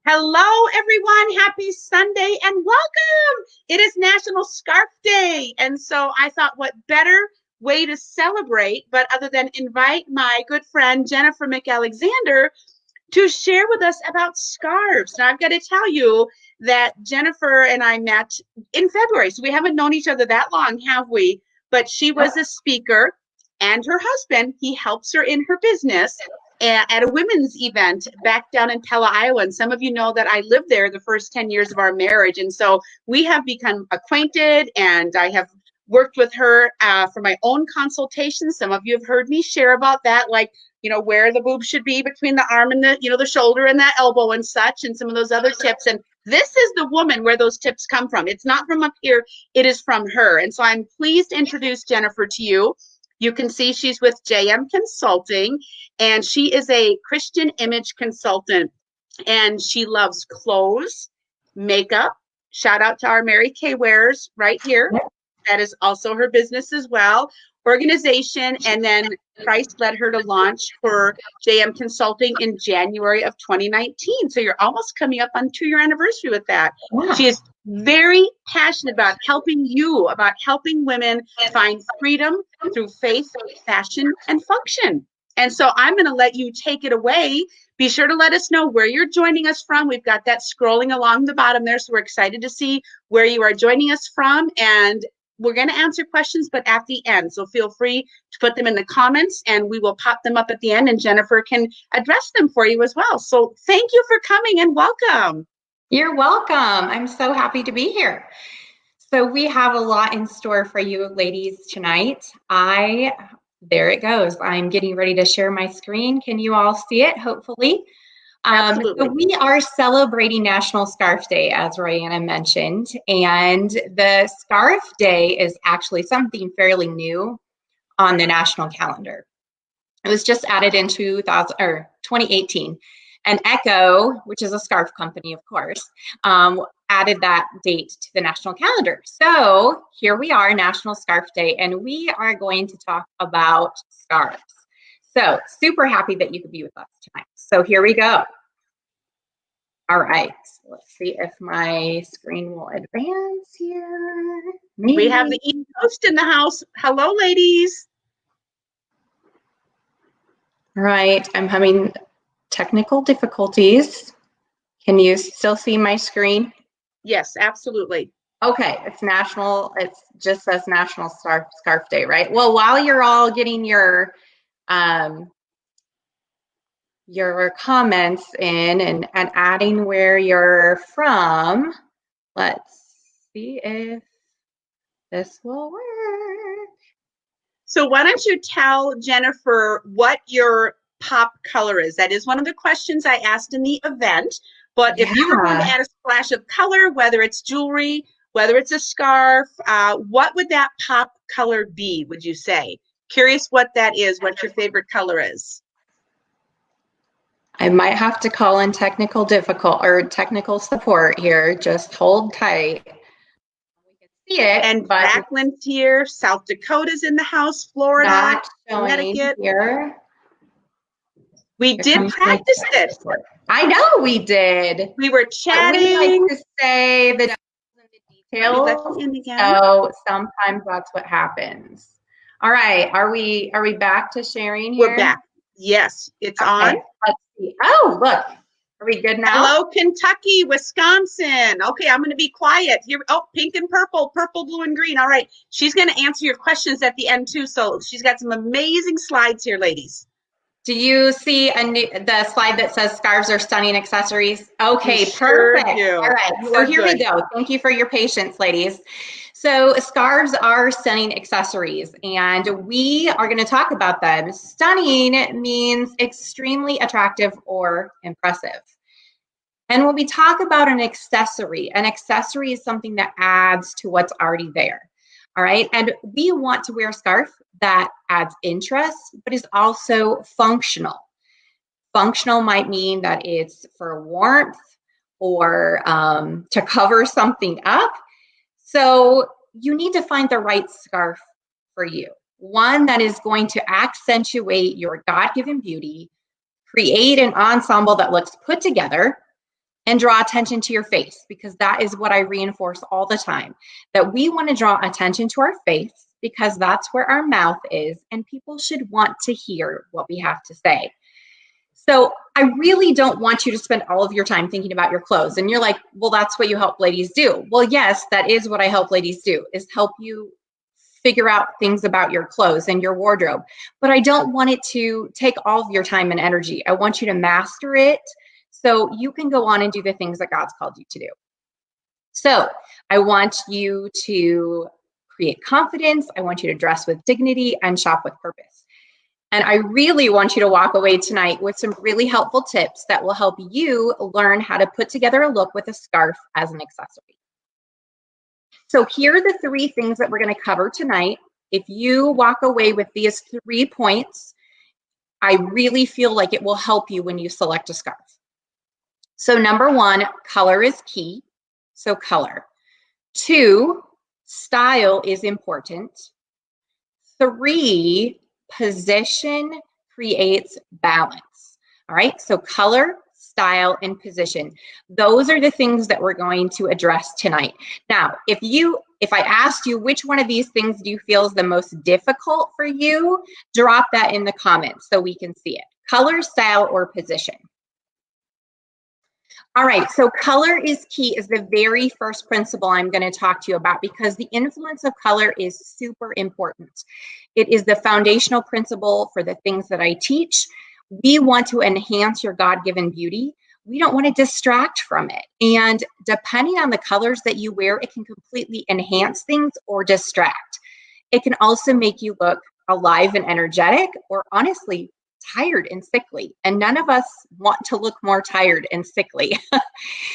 Hello, everyone. Happy Sunday and welcome. It is National Scarf Day. And so I thought, what better way to celebrate, but other than invite my good friend, Jennifer McAlexander, to share with us about scarves. Now, I've got to tell you that Jennifer and I met in February. So we haven't known each other that long, have we? But she was a speaker, and her husband, he helps her in her business at a women's event back down in Pella, Iowa. And some of you know that I lived there the first 10 years of our marriage. And so we have become acquainted, and I have worked with her for my own consultations. Some of you have heard me share about that, like, where the boob should be between the arm and the shoulder and that elbow and such, and some of those other tips. And this is the woman where those tips come from. It's not from up here. It is from her. And so I'm pleased to introduce Jennifer to you. You can see she's with JM Consulting, and she is a Christian image consultant, and she loves clothes, makeup. Shout out to our Mary Kay Wears right here. That is also her business as well. Organization, and then Christ led her to launch for JM Consulting in January of 2019. So you're almost coming up on 2-year anniversary with that. Wow. She is very passionate about helping you, about helping women find freedom through faith, fashion, and function. And so I'm going to let you take it away. Be sure to let us know where you're joining us from. We've got that scrolling along the bottom there, so we're excited to see where you are joining us from. And we're going to answer questions, but at the end. So feel free to put them in the comments, and we will pop them up at the end, and Jennifer can address them for you as well. So thank you for coming and welcome. You're welcome. I'm so happy to be here. So we have a lot in store for you ladies tonight. There it goes. I'm getting ready to share my screen. Can you all see it, hopefully? Absolutely. So we are celebrating National Scarf Day, as Royanna mentioned, and the Scarf Day is actually something fairly new on the national calendar. It was just added in 2018, and Echo, which is a scarf company, of course, added that date to the national calendar. So here we are, National Scarf Day, and we are going to talk about scarves. So super happy that you could be with us tonight. So here we go. All right, let's see if my screen will advance here. Maybe. We have the East Coast in the house. Hello, ladies. All right, I'm having technical difficulties. Can you still see my screen? Yes, absolutely. Okay, it just says National Scarf Day, right? Well, while you're all getting your comments in and adding where you're from, let's see if this will work. So why don't you tell Jennifer what your pop color is? That is one of the questions I asked in the event. But if you were going to add a splash of color, whether it's jewelry, whether it's a scarf, what would that pop color be, would you say? Curious what that is, what your favorite color is. I might have to call in technical support here. Just hold tight. We can see it. And Jacqueline's here. South Dakota's in the house. Florida, Connecticut. Here. We did practice it. I know we did. We were chatting. We like to say the details. So sometimes that's what happens. All right. Are we back to sharing here? We're back. Yes, it's on. Let's see. Oh, look. Are we good now? Hello, Kentucky, Wisconsin. Okay, I'm going to be quiet. Here. Oh, pink and purple, blue, and green. All right. She's going to answer your questions at the end, too. So she's got some amazing slides here, ladies. Do you see the slide that says scarves are stunning accessories? Okay, perfect. Sure. All right, so here we go. Thank you for your patience, ladies. So scarves are stunning accessories, and we are going to talk about them. Stunning means extremely attractive or impressive. And when we talk about an accessory is something that adds to what's already there. All right, and we want to wear a scarf that adds interest, but is also functional. Functional might mean that it's for warmth or to cover something up. So you need to find the right scarf for you. One that is going to accentuate your God-given beauty, create an ensemble that looks put together, and draw attention to your face, because that is what I reinforce all the time, that we want to draw attention to our face because that's where our mouth is, and people should want to hear what we have to say. So I really don't want you to spend all of your time thinking about your clothes. And you're like, well, that's what you help ladies do. Well, yes, that is what I help ladies do, is help you figure out things about your clothes and your wardrobe. But I don't want it to take all of your time and energy. I want you to master it so you can go on and do the things that God's called you to do. So I want you to create confidence. I want you to dress with dignity and shop with purpose. And I really want you to walk away tonight with some really helpful tips that will help you learn how to put together a look with a scarf as an accessory. So here are the 3 things that we're going to cover tonight. If you walk away with these 3 points, I really feel like it will help you when you select a scarf. So number 1, color is key. So color. 2, style is important. 3, position creates balance. All right, so color, style, and position. Those are the things that we're going to address tonight. Now, if I asked you which one of these things do you feel is the most difficult for you, drop that in the comments so we can see it. Color, style, or position. All right, so color is key is the very first principle I'm going to talk to you about, because the influence of color is super important. It is the foundational principle for the things that I teach. We want to enhance your God-given beauty. We don't want to distract from it. And depending on the colors that you wear, it can completely enhance things or distract. It can also make you look alive and energetic, or honestly, tired and sickly. And none of us want to look more tired and sickly.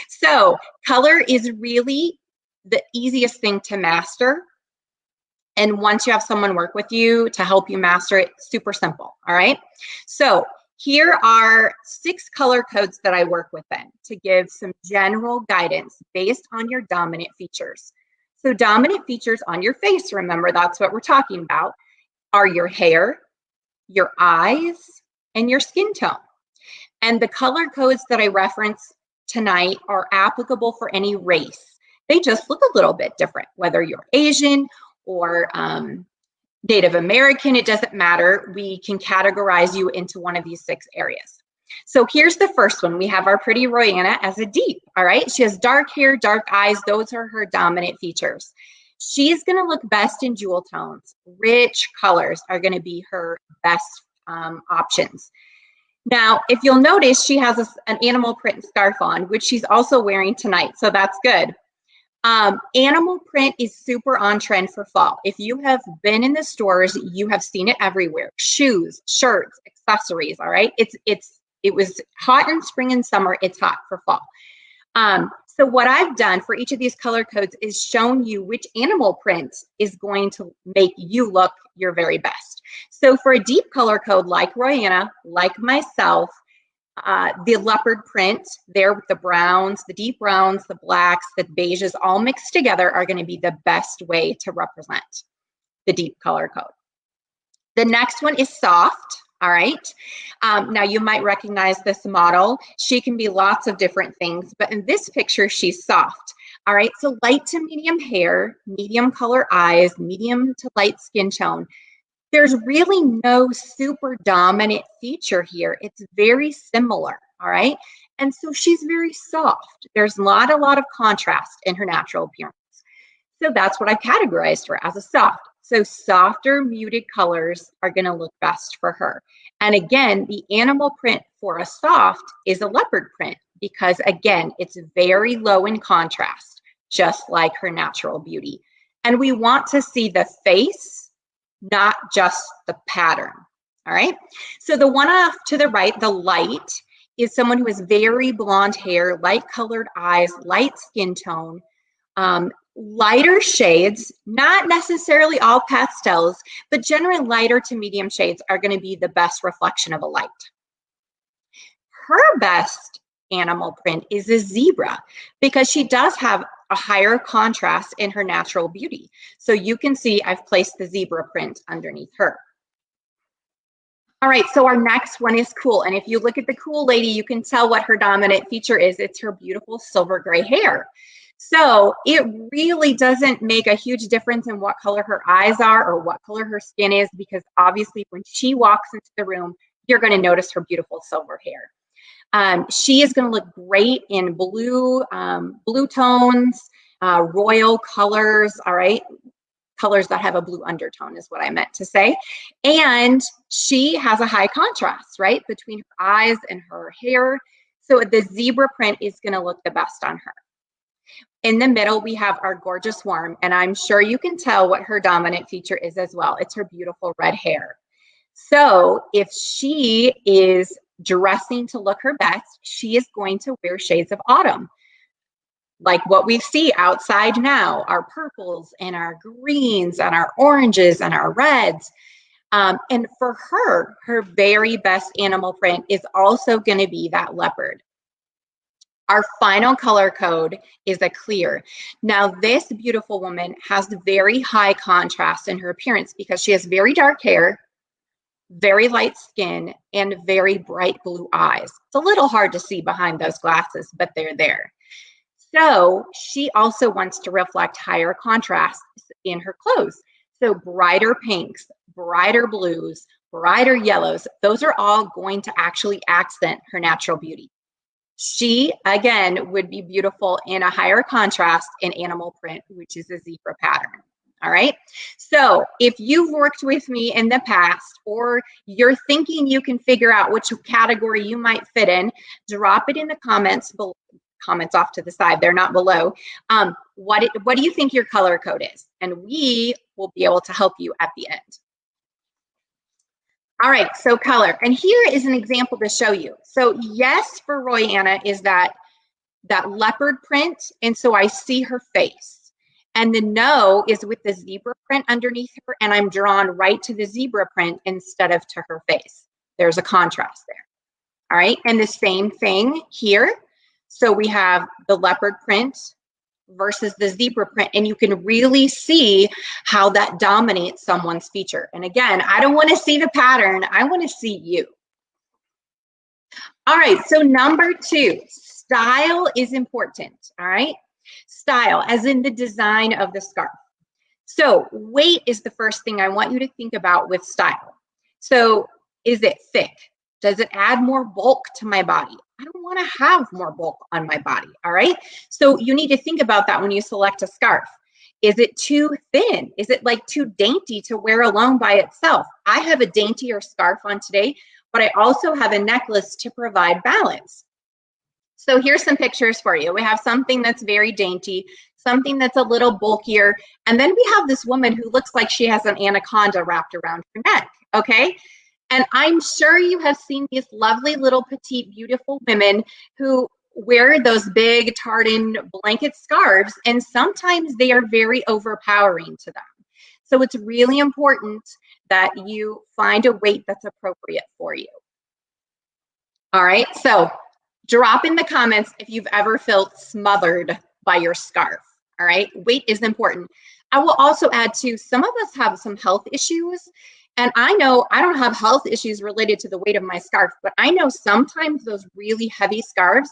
So color is really the easiest thing to master. And once you have someone work with you to help you master it, super simple. All right. So here are 6 color codes that I work with them to give some general guidance based on your dominant features. So dominant features on your face, remember, that's what we're talking about, are your hair, your eyes, and your skin tone. And the color codes that I reference tonight are applicable for any race. They just look a little bit different, whether you're Asian or Native American, it doesn't matter. We can categorize you into one of these 6 areas. So here's the first one. We have our pretty Royanna as a deep, all right? She has dark hair, dark eyes. Those are her dominant features. She's gonna look best in jewel tones. Rich colors are gonna be her best options. Now, if you'll notice, she has an animal print scarf on, which she's also wearing tonight, so that's good. Animal print is super on trend for fall. If you have been in the stores, you have seen it everywhere. Shoes, shirts, accessories, all right? It was hot in spring and summer, it's hot for fall. So what I've done for each of these color codes is shown you which animal print is going to make you look your very best. So for a deep color code like Royanna, like myself, the leopard print there with the browns, the deep browns, the blacks, the beiges all mixed together are going to be the best way to represent the deep color code. The next one is soft. All right. Now you might recognize this model. She can be lots of different things, but in this picture, she's soft. All right. So light to medium hair, medium color eyes, medium to light skin tone. There's really no super dominant feature here. It's very similar. All right. And so she's very soft. There's not a lot of contrast in her natural appearance. So that's what I've categorized her as, a soft. So softer muted colors are going to look best for her. And again, the animal print for a soft is a leopard print because again, it's very low in contrast, just like her natural beauty. And we want to see the face, not just the pattern. All right. So the one off to the right, the light, is someone who has very blonde hair, light colored eyes, light skin tone, lighter shades, not necessarily all pastels, but generally lighter to medium shades are going to be the best reflection of a light. Her best animal print is a zebra because she does have a higher contrast in her natural beauty. So you can see I've placed the zebra print underneath her. All right, so our next one is cool. And if you look at the cool lady, you can tell what her dominant feature is. It's her beautiful silver gray hair. So it really doesn't make a huge difference in what color her eyes are or what color her skin is, because obviously when she walks into the room, you're going to notice her beautiful silver hair. She is going to look great in blue, blue tones, royal colors, all right? Colors that have a blue undertone is what I meant to say. And she has a high contrast, right, between her eyes and her hair. So the zebra print is going to look the best on her. In the middle, we have our gorgeous worm, and I'm sure you can tell what her dominant feature is as well. It's her beautiful red hair. So if she is dressing to look her best, she is going to wear shades of autumn, like what we see outside now, our purples and our greens and our oranges and our reds. And for her, her very best animal print is also going to be that leopard. Our final color code is a clear. Now, this beautiful woman has very high contrast in her appearance because she has very dark hair, very light skin, and very bright blue eyes. It's a little hard to see behind those glasses, but they're there. So she also wants to reflect higher contrasts in her clothes. So brighter pinks, brighter blues, brighter yellows, those are all going to actually accent her natural beauty. She, again, would be beautiful in a higher contrast in animal print, which is a zebra pattern. All right. So if you've worked with me in the past, or you're thinking you can figure out which category you might fit in, drop it in the comments below. Comments off to the side, they're not below. What do you think your color code is? And we will be able to help you at the end. All right, so color. And here is an example to show you. So yes, for Royanna is that leopard print, and so I see her face. And the no is with the zebra print underneath her, and I'm drawn right to the zebra print instead of to her face. There's a contrast there. All right, and the same thing here. So we have the leopard print versus the zebra print, and you can really see how that dominates someone's feature. And again, I don't want to see the pattern, I want to see you. All right, so number 2, style is important, all right? Style, as in the design of the scarf. So weight is the first thing I want you to think about with style. So is it thick? Does it add more bulk to my body? I don't want to have more bulk on my body, all right? So you need to think about that when you select a scarf. Is it too thin? Is it like too dainty to wear alone by itself? I have a daintier scarf on today, but I also have a necklace to provide balance. So here's some pictures for you. We have something that's very dainty, something that's a little bulkier, and then we have this woman who looks like she has an anaconda wrapped around her neck, okay? And I'm sure you have seen these lovely little petite, beautiful women who wear those big tartan blanket scarves, and sometimes they are very overpowering to them. So it's really important that you find a weight that's appropriate for you. All right, so drop in the comments if you've ever felt smothered by your scarf. All right, weight is important. I will also add too, some of us have some health issues. And I know I don't have health issues related to the weight of my scarf, but I know sometimes those really heavy scarves,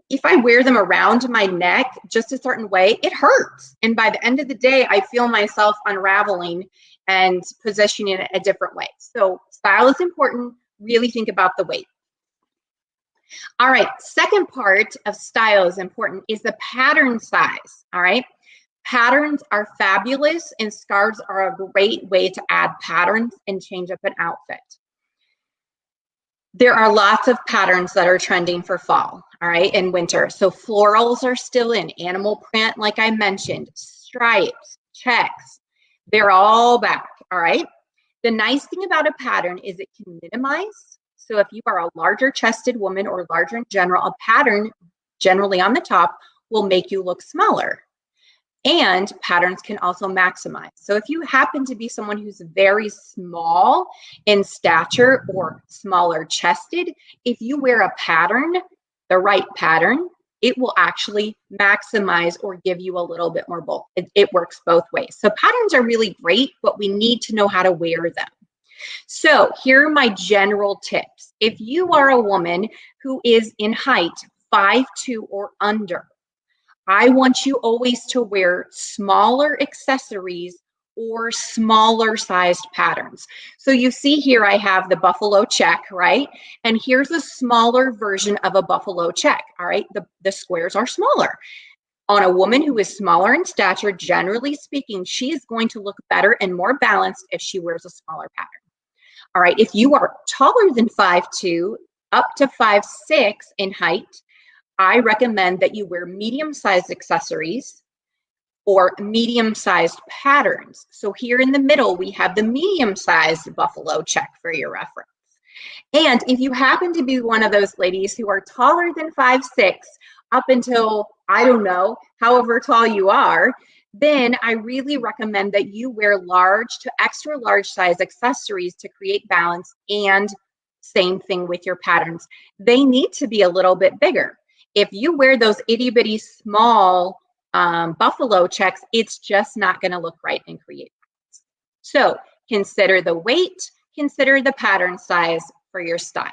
if I wear them around my neck just a certain way, it hurts. And by the end of the day, I feel myself unraveling and positioning it a different way. So style is important. Really think about the weight. All right, second part of style is important is the pattern size, all right? Patterns are fabulous, and scarves are a great way to add patterns and change up an outfit. There are lots of patterns that are trending for fall, all right, and winter. So florals are still in, animal print, like I mentioned, stripes, checks, they're all back, all right? The nice thing about a pattern is it can minimize. So if you are a larger chested woman or larger in general, a pattern generally on the top will make you look smaller. And patterns can also maximize. So if you happen to be someone who's very small in stature or smaller chested, if you wear a pattern, the right pattern, it will actually maximize or give you a little bit more bulk. It works both ways. So patterns are really great, but we need to know how to wear them. So here are my general tips. If you are a woman who is in height 5'2" or under, I want you always to wear smaller accessories or smaller sized patterns. So you see here I have the buffalo check, right? And here's a smaller version of a buffalo check, all right? The squares are smaller. On a woman who is smaller in stature, generally speaking, she is going to look better and more balanced if she wears a smaller pattern. All right, if you are taller than 5'2", up to 5'6" in height, I recommend that you wear medium-sized accessories or medium-sized patterns. So here in the middle, we have the medium-sized buffalo check for your reference. And if you happen to be one of those ladies who are taller than 5'6", up until, I don't know, however tall you are, then I really recommend that you wear large to extra large size accessories to create balance, and same thing with your patterns. They need to be a little bit bigger. If you wear those itty bitty small buffalo checks, it's just not going to look right and create balance. So consider the weight, consider the pattern size for your style.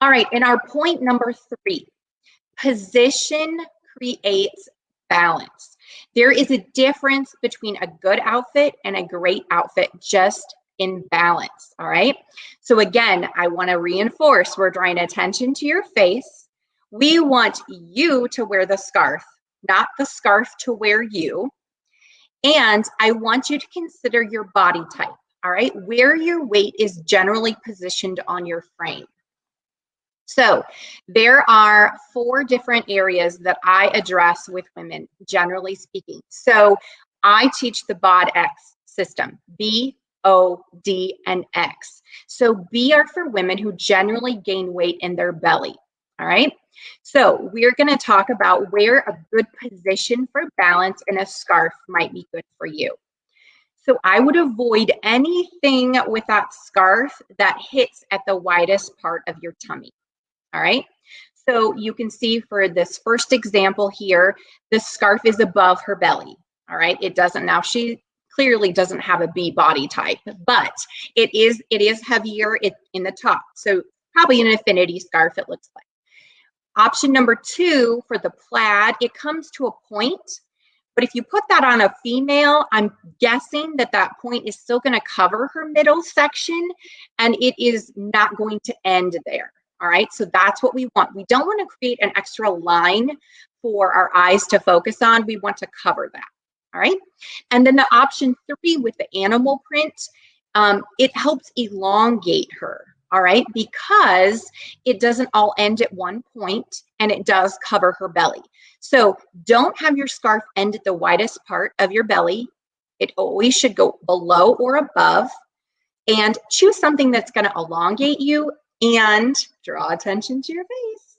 All right, and our point number 3, position creates balance. There is a difference between a good outfit and a great outfit, just in balance, all right? So again, I want to reinforce, we're drawing attention to your face. We want you to wear the scarf, not the scarf to wear you. And I want you to consider your body type, all right? Where your weight is generally positioned on your frame. So there are 4 different areas that I address with women, generally speaking. So I teach the BOD-X system, B, O, D, and X. So B are for women who generally gain weight in their belly, all right? So we're gonna talk about where a good position for balance in a scarf might be good for you. So I would avoid anything with that scarf that hits at the widest part of your tummy. All right, so you can see for this first example here, the scarf is above her belly. All right, it doesn't, now she clearly doesn't have a B body type, but it is heavier in the top. So probably an affinity scarf, it looks like. Option number 2 for the plaid, it comes to a point, but if you put that on a female, I'm guessing that that point is still going to cover her middle section, and it is not going to end there. All right, so that's what we want. We don't want to create an extra line for our eyes to focus on. We want to cover that. All right, and then the option 3 with the animal print, it helps elongate her. All right, because it doesn't all end at one point, and it does cover her belly. So don't have your scarf end at the widest part of your belly. It always should go below or above, and choose something that's going to elongate you and draw attention to your face.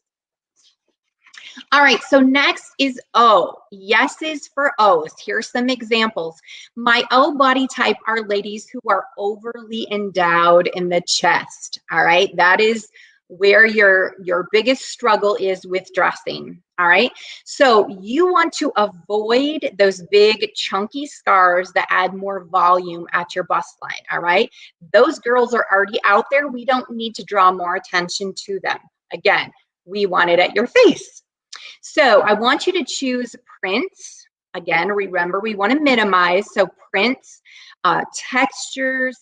All right, so next is O. Yeses for O's. Here's some examples. My O body type are ladies who are overly endowed in the chest. All right, that is where your biggest struggle is with dressing. All right, so you want to avoid those big chunky scarves that add more volume at your bust line. All right, those girls are already out there. We don't need to draw more attention to them. Again, we want it at your face. So I want you to choose prints. Again, remember, we want to minimize. So prints, textures,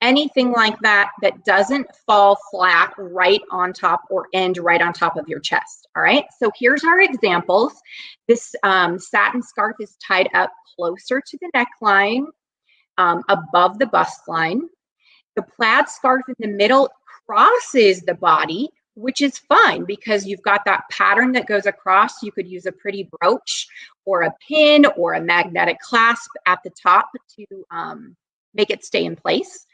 anything like that that doesn't fall flat right on top or end right on top of your chest. All right, so here's our examples. This satin scarf is tied up closer to the neckline, above the bust line. The plaid scarf in the middle crosses the body, which is fine because you've got that pattern that goes across. You could use a pretty brooch or a pin or a magnetic clasp at the top to make it stay in place.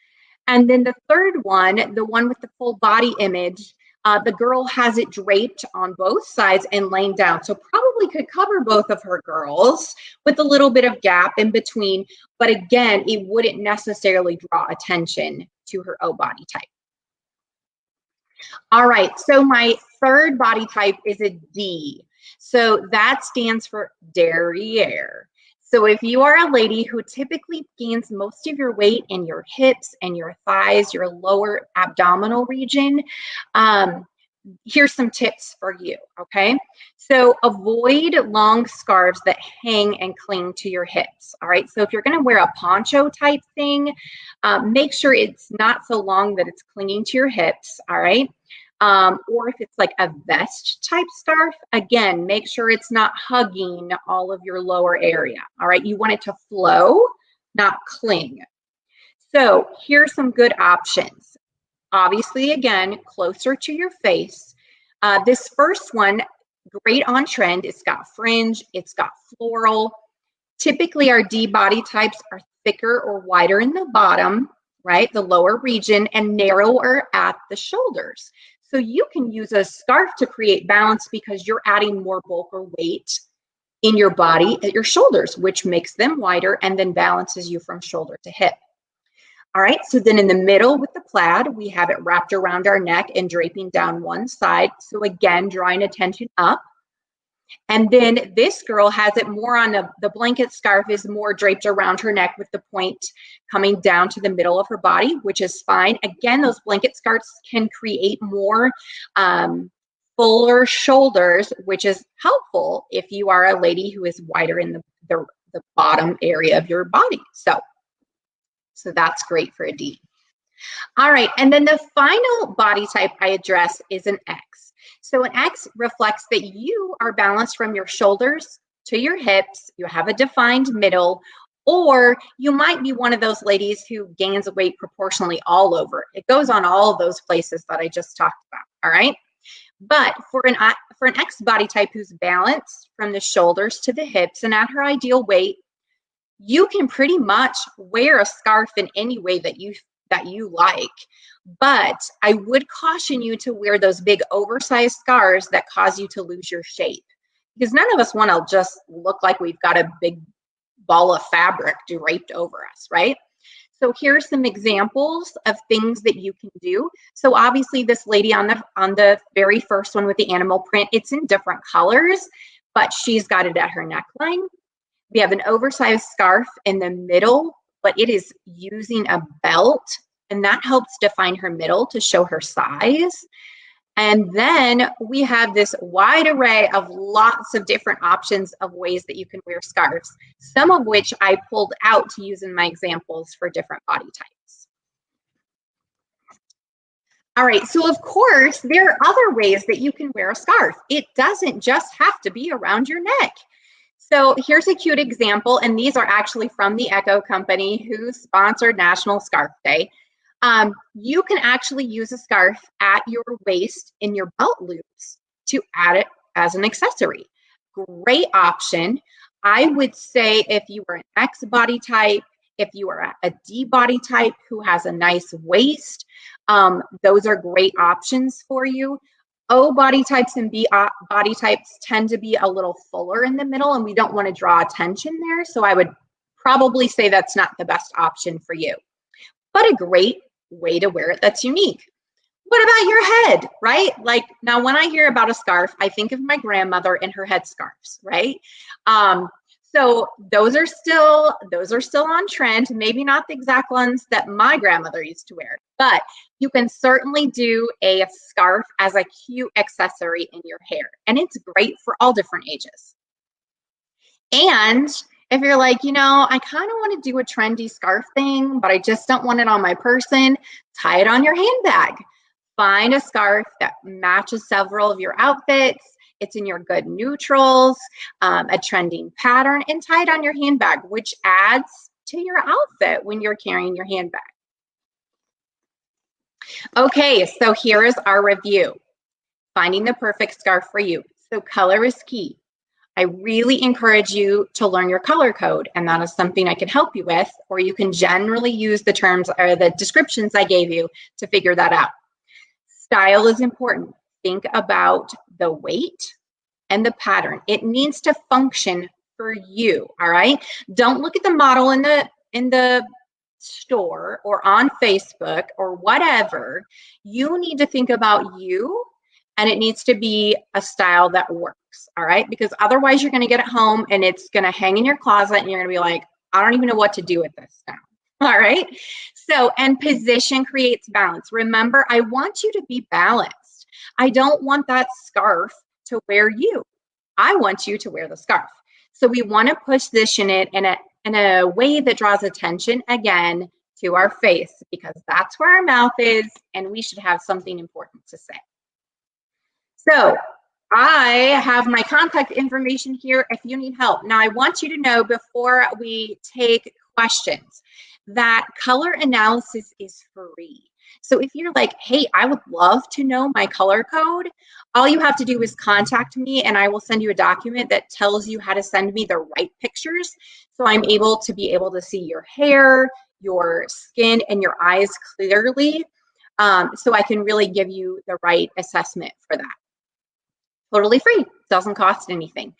And then the third one, the one with the full body image, the girl has it draped on both sides and laying down. So probably could cover both of her girls with a little bit of gap in between. But again, it wouldn't necessarily draw attention to her O body type. All right, so my third body type is a D. So that stands for derriere. So if you are a lady who typically gains most of your weight in your hips and your thighs, your lower abdominal region, here's some tips for you, okay? So avoid long scarves that hang and cling to your hips, all right? So if you're gonna wear a poncho type thing, make sure it's not so long that it's clinging to your hips, all right? Or if it's like a vest type scarf, again, make sure it's not hugging all of your lower area, all right? You want it to flow, not cling. So here's some good options. Obviously, again, closer to your face. This first one, great on trend. It's got fringe, it's got floral. Typically, our D body types are thicker or wider in the bottom, right? The lower region, and narrower at the shoulders. So you can use a scarf to create balance because you're adding more bulk or weight in your body at your shoulders, which makes them wider and then balances you from shoulder to hip. All right, so then in the middle with the plaid, we have it wrapped around our neck and draping down one side. So again, drawing attention up. And then this girl has it more on the blanket scarf is more draped around her neck with the point coming down to the middle of her body, which is fine. Again, those blanket scarves can create more fuller shoulders, which is helpful if you are a lady who is wider in the bottom area of your body. So that's great for a D. All right, and then the final body type I address is an X. So an X reflects that you are balanced from your shoulders to your hips, you have a defined middle, or you might be one of those ladies who gains weight proportionally all over. It goes on all of those places that I just talked about, all right? But for an X body type who's balanced from the shoulders to the hips and at her ideal weight, you can pretty much wear a scarf in any way that you like, but I would caution you to wear those big oversized scarves that cause you to lose your shape, because none of us want to just look like we've got a big ball of fabric draped over us, right? So here's some examples of things that you can do. So obviously this lady on the very first one with the animal print, it's in different colors, but she's got it at her neckline. We have an oversized scarf in the middle, but it is using a belt, and that helps define her middle to show her size. And then we have this wide array of lots of different options of ways that you can wear scarves, some of which I pulled out to use in my examples for different body types. All right, so of course, there are other ways that you can wear a scarf. It doesn't just have to be around your neck. So here's a cute example, and these are actually from the Echo Company, who sponsored National Scarf Day. You can actually use a scarf at your waist in your belt loops to add it as an accessory. Great option. I would say if you are an X body type, if you are a D body type who has a nice waist, those are great options for you. O body types and B body types tend to be a little fuller in the middle, and we don't want to draw attention there. So I would probably say that's not the best option for you, but a great way to wear it that's unique. What about your head, right? Like now when I hear about a scarf, I think of my grandmother and her headscarves, right? So those are still on trend, maybe not the exact ones that my grandmother used to wear, but you can certainly do a scarf as a cute accessory in your hair, and it's great for all different ages. And if you're like, I kind of want to do a trendy scarf thing, but I just don't want it on my person, tie it on your handbag. Find a scarf that matches several of your outfits. It's in your good neutrals, a trending pattern, and tie it on your handbag, which adds to your outfit when you're carrying your handbag. Okay, so here is our review. Finding the perfect scarf for you. So color is key. I really encourage you to learn your color code, and that is something I can help you with, or you can generally use the terms or the descriptions I gave you to figure that out. Style is important. Think about the weight and the pattern. It needs to function for you, all right? Don't look at the model in the store or on Facebook or whatever. You need to think about you and it needs to be a style that works, all right? Because otherwise you're gonna get it home and it's gonna hang in your closet and you're gonna be like, I don't even know what to do with this now, all right? So, and position creates balance. Remember, I want you to be balanced. I don't want that scarf to wear you. I want you to wear the scarf. So we wanna position it in a way that draws attention, again, to our face, because that's where our mouth is and we should have something important to say. So I have my contact information here if you need help. Now, I want you to know before we take questions that color analysis is free. So if you're like, hey, I would love to know my color code, all you have to do is contact me and I will send you a document that tells you how to send me the right pictures. So I'm able to see your hair, your skin, and your eyes clearly. So I can really give you the right assessment for that. Totally free, doesn't cost anything.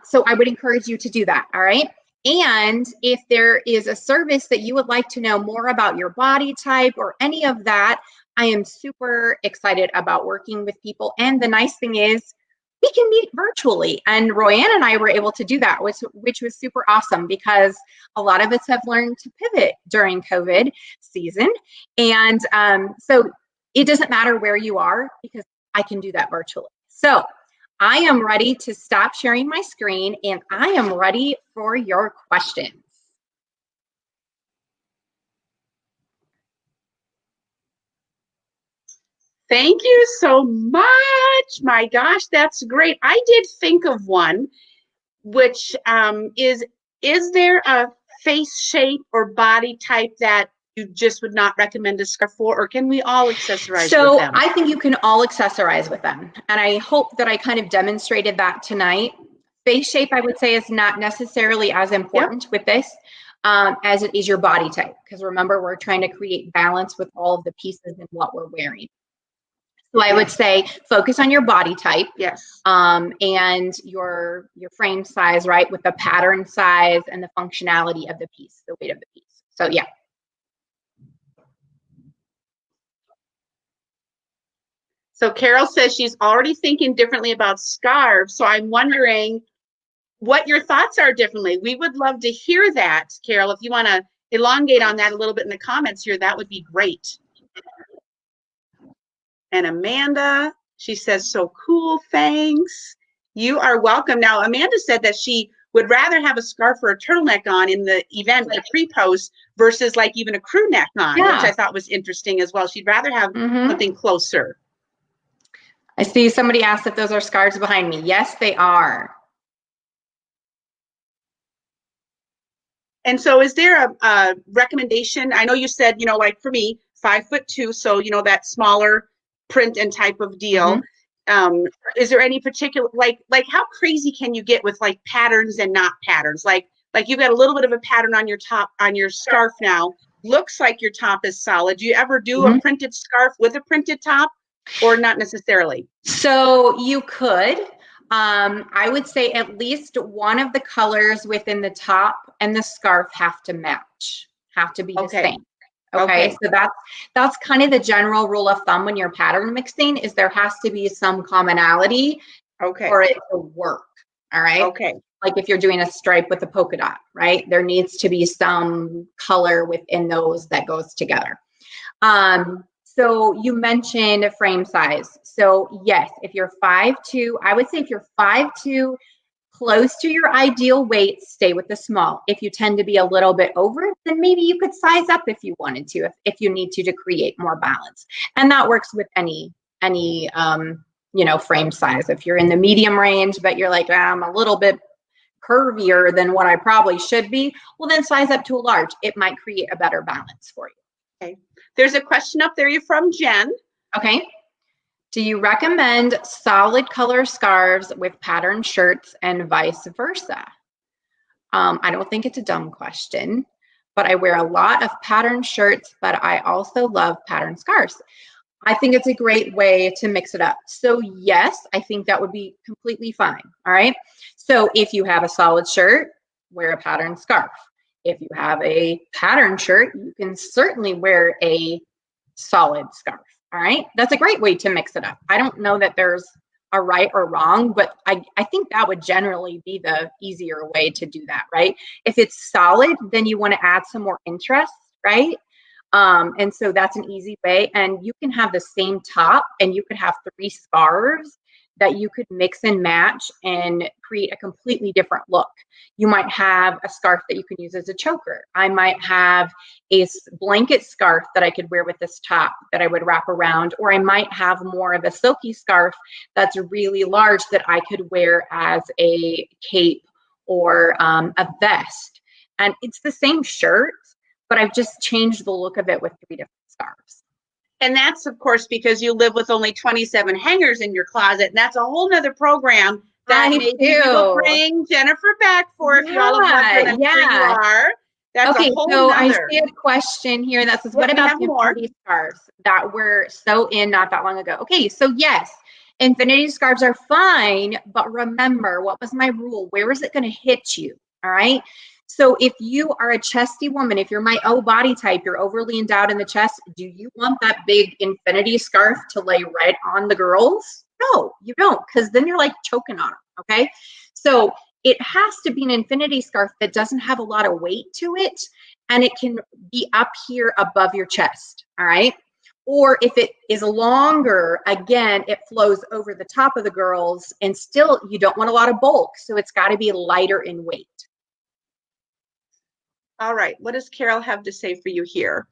So I would encourage you to do that, all right? And if there is a service that you would like to know more about your body type or any of that, I am super excited about working with people. And the nice thing is we can meet virtually. And Royanna and I were able to do that, which was super awesome because a lot of us have learned to pivot during COVID season. And so it doesn't matter where you are because I can do that virtually. So I am ready to stop sharing my screen and I am ready for your questions. Thank you so much. My gosh, that's great. I did think of one, which is there a face shape or body type that you just would not recommend a scarf for, or can we all accessorize with them? I think you can all accessorize with them. And I hope that I kind of demonstrated that tonight. Face shape, I would say, is not necessarily as important with this as it is your body type. Because remember, we're trying to create balance with all of the pieces and what we're wearing. So I would say focus on your body type. Yes. And your frame size, right? With the pattern size and the functionality of the piece, the weight of the piece. So yeah. So Carol says she's already thinking differently about scarves. So I'm wondering what your thoughts are differently. We would love to hear that, Carol. If you want to elongate on that a little bit in the comments here, that would be great. And Amanda, she says, so cool, thanks. You are welcome. Now, Amanda said that she would rather have a scarf or a turtleneck on in the event, the pre-post, versus like even a crew neck on, which I thought was interesting as well. She'd rather have something closer. I see somebody asked if those are scarves behind me. Yes, they are. And so is there a recommendation? I know you said, like for me, 5'2", so, that smaller print and type of deal. Is there any particular, like how crazy can you get with like patterns and not patterns? Like you've got a little bit of a pattern on your top, on your scarf now. Looks like your top is solid. Do you ever do a printed scarf with a printed top or not necessarily? So you could. I would say at least one of the colors within the top and the scarf have to match, have to be the same. Okay, so that's kind of the general rule of thumb when you're pattern mixing is there has to be some commonality for it to work. All right. Okay. Like if you're doing a stripe with a polka dot, right? There needs to be some color within those that goes together. So you mentioned frame size. So yes, if you're 5'2", I would say if you're 5'2", close to your ideal weight, stay with the small. If you tend to be a little bit over, then maybe you could size up if you wanted to, if you need to create more balance. And that works with any frame size. If you're in the medium range, but you're like, I'm a little bit curvier than what I probably should be, well, then size up to a large. It might create a better balance for you. Okay. There's a question up there from Jen. Okay. Do you recommend solid color scarves with patterned shirts and vice versa? I don't think it's a dumb question, but I wear a lot of patterned shirts, but I also love patterned scarves. I think it's a great way to mix it up. So yes, I think that would be completely fine. All right. So if you have a solid shirt, wear a patterned scarf. If you have a patterned shirt, you can certainly wear a solid scarf. All right. That's a great way to mix it up. I don't know that there's a right or wrong, but I think that would generally be the easier way to do that, right? If it's solid, then you want to add some more interest, right? And so that's an easy way. And you can have the same top and you could have 3 scarves that you could mix and match and create a completely different look. You might have a scarf that you can use as a choker. I might have a blanket scarf that I could wear with this top that I would wrap around, or I might have more of a silky scarf that's really large that I could wear as a cape or a vest. And it's the same shirt, but I've just changed the look of it with 3 different scarves. And that's, of course, because you live with only 27 hangers in your closet. And that's a whole nother program that maybe we will bring Jennifer back for if y'all have wondered. I'm sure you are. That's okay, a whole so nother. I see a question here that says, what about the infinity scarves that were so in not that long ago? Okay, so yes, infinity scarves are fine, but remember, what was my rule? Where is it going to hit you? All right. So if you are a chesty woman, if you're my O body type, you're overly endowed in the chest, do you want that big infinity scarf to lay right on the girls? No, you don't, because then you're like choking on them, okay? So it has to be an infinity scarf that doesn't have a lot of weight to it, and it can be up here above your chest, all right? Or if it is longer, again, it flows over the top of the girls, and still you don't want a lot of bulk, so it's got to be lighter in weight. All right, what does Carol have to say for you here?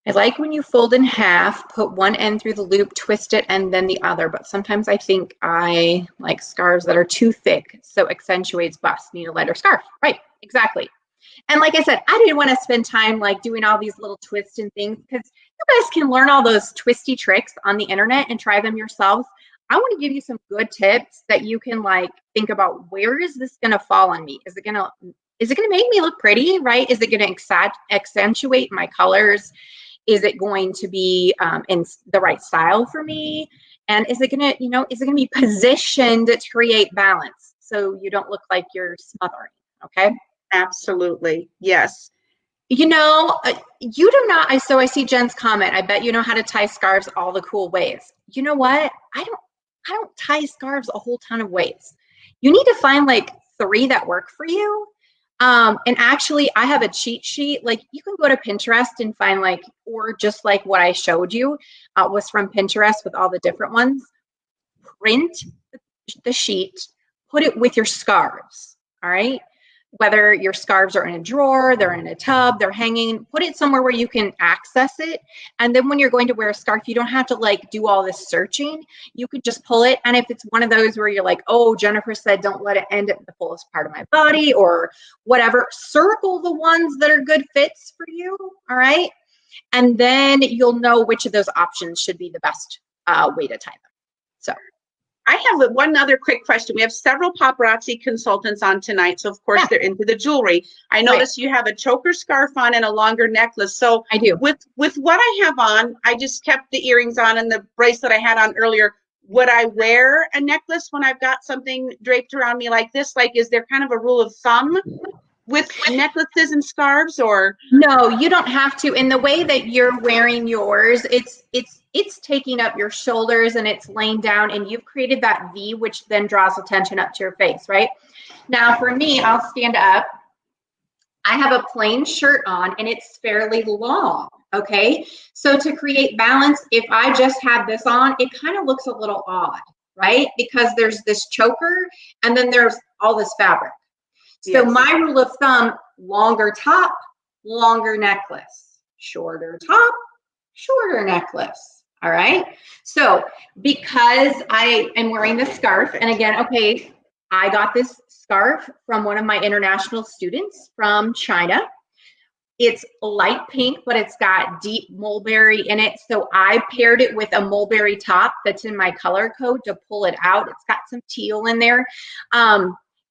I like when you fold in half, put one end through the loop, twist it, and then the other. But sometimes I think I like scarves that are too thick, so accentuates bust. Need a lighter scarf. Right, exactly. And like I said, I didn't want to spend time like doing all these little twists and things because you guys can learn all those twisty tricks on the internet and try them yourselves. I want to give you some good tips that you can like think about, where is this going to fall on me? Is it going to make me look pretty, right? Is it going to accentuate my colors? Is it going to be in the right style for me? And is it going to, is it going to be positioned to create balance so you don't look like you're smothering? Okay. Absolutely. Yes. You do not. So I see Jen's comment. I bet you know how to tie scarves all the cool ways. You know what? I don't tie scarves a whole ton of ways. You need to find like 3 that work for you. And actually I have a cheat sheet. Like you can go to Pinterest and find like, or just like what I showed you was from Pinterest with all the different ones. Print the sheet, put it with your scarves. All right. Whether your scarves are in a drawer, they're in a tub, they're hanging, put it somewhere where you can access it. And then when you're going to wear a scarf, you don't have to like do all this searching. You could just pull it. And if it's one of those where you're like, oh, Jennifer said, don't let it end at the fullest part of my body or whatever, circle the ones that are good fits for you. All right. And then you'll know which of those options should be the best way to tie them. So I have one other quick question. We have several paparazzi consultants on tonight, so of course they're into the jewelry. I notice you have a choker scarf on and a longer necklace. So I do. With what I have on, I just kept the earrings on and the bracelet I had on earlier. Would I wear a necklace when I've got something draped around me like this? Like, is there kind of a rule of thumb with necklaces and scarves, or? No, you don't have to. In the way that you're wearing yours, it's taking up your shoulders and it's laying down, and you've created that V, which then draws attention up to your face, right? Now for me, I'll stand up. I have a plain shirt on and it's fairly long, okay? So to create balance, if I just have this on, it kind of looks a little odd, right? Because there's this choker and then there's all this fabric. So my rule of thumb, longer top, longer necklace, shorter top, shorter necklace. All right. So because I am wearing this scarf, and again, okay, I got this scarf from one of my international students from China. It's light pink, but it's got deep mulberry in it. So I paired it with a mulberry top that's in my color code to pull it out. It's got some teal in there.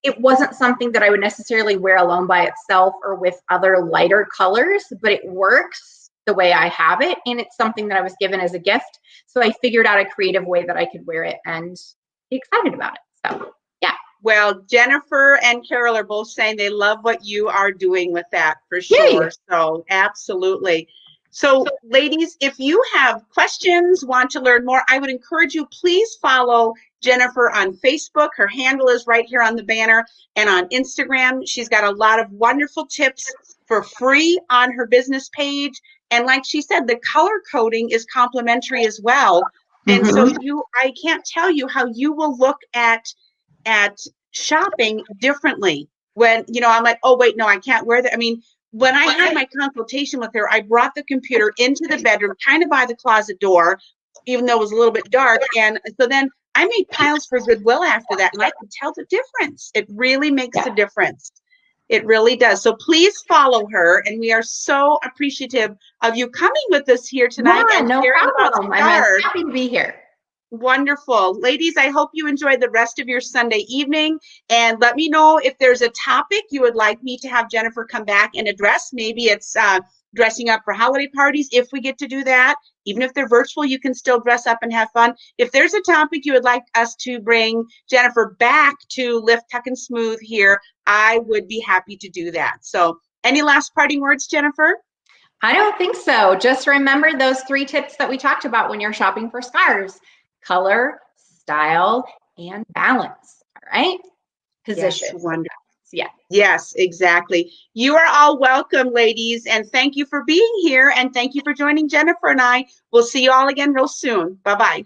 It wasn't something that I would necessarily wear alone by itself or with other lighter colors, but it works the way I have it. And it's something that I was given as a gift. So I figured out a creative way that I could wear it and be excited about it. So, yeah. Well, Jennifer and Carol are both saying they love what you are doing with that for sure. Yay. So absolutely. So ladies, if you have questions, want to learn more, I would encourage you, please follow Jennifer on Facebook. Her handle is right here on the banner, and on Instagram. She's got a lot of wonderful tips for free on her business page. And like she said, the color coding is complimentary as well. And so I can't tell you how you will look at shopping differently when, I'm like, oh, wait, no, I can't wear that. I mean, when I had my consultation with her, I brought the computer into the bedroom, kind of by the closet door, even though it was a little bit dark. And so then I made piles for Goodwill after that, and I could tell the difference. It really makes a difference. It really does. So please follow her, and we are so appreciative of you coming with us here tonight and no sharing about problem. scarves. I'm happy to be here. Wonderful. Ladies, I hope you enjoyed the rest of your Sunday evening, and let me know if there's a topic you would like me to have Jennifer come back and address. Maybe it's dressing up for holiday parties, if we get to do that. Even if they're virtual, you can still dress up and have fun. If there's a topic you would like us to bring Jennifer back to Lift, Tuck, and Smooth here, I would be happy to do that. So any last parting words, Jennifer? I don't think so. Just remember those 3 tips that we talked about when you're shopping for scarves: color, style, and balance. All right? Position. Yes, wonderful. Yeah. Yes, exactly. You are all welcome, ladies, and thank you for being here, and thank you for joining Jennifer and I. We'll see you all again real soon. Bye-bye.